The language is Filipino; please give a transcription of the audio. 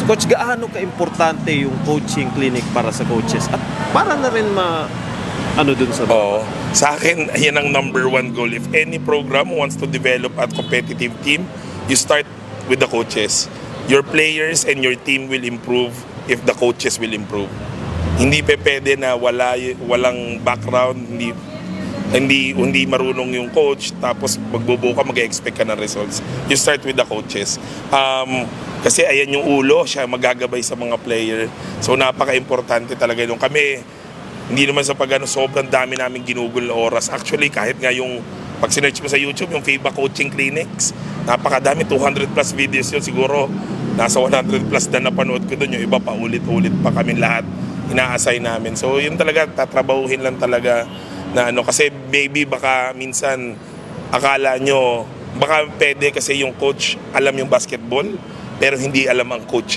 Coach, gaano ka-importante yung coaching clinic para sa coaches? At para na rin ano dun sa Oo. Sa akin, yan ang number one goal. If any program wants to develop a competitive team, you start with the coaches. Your players and your team will improve if the coaches will improve. Hindi pwede na walang background, hindi marunong yung coach, tapos magbubuo ka, mag-expect ka ng results. You start with the coaches. Kasi ayan yung ulo, siya magagabay sa mga player. So napaka-importante talaga nung kami. Hindi naman sa sobrang dami namin ginugol na oras. Actually, kahit nga yung pag sinearch mo sa YouTube, yung FIBA coaching clinics, napakadami, 200 plus videos yun. Siguro, nasa 100 plus na napanood ko doon. Yung iba pa, ulit-ulit pa kami lahat ina-assign namin. So, yun talaga, tatrabahuhin lang talaga na kasi maybe baka minsan akala nyo, baka pwede kasi yung coach alam yung basketball, pero hindi alam ang coach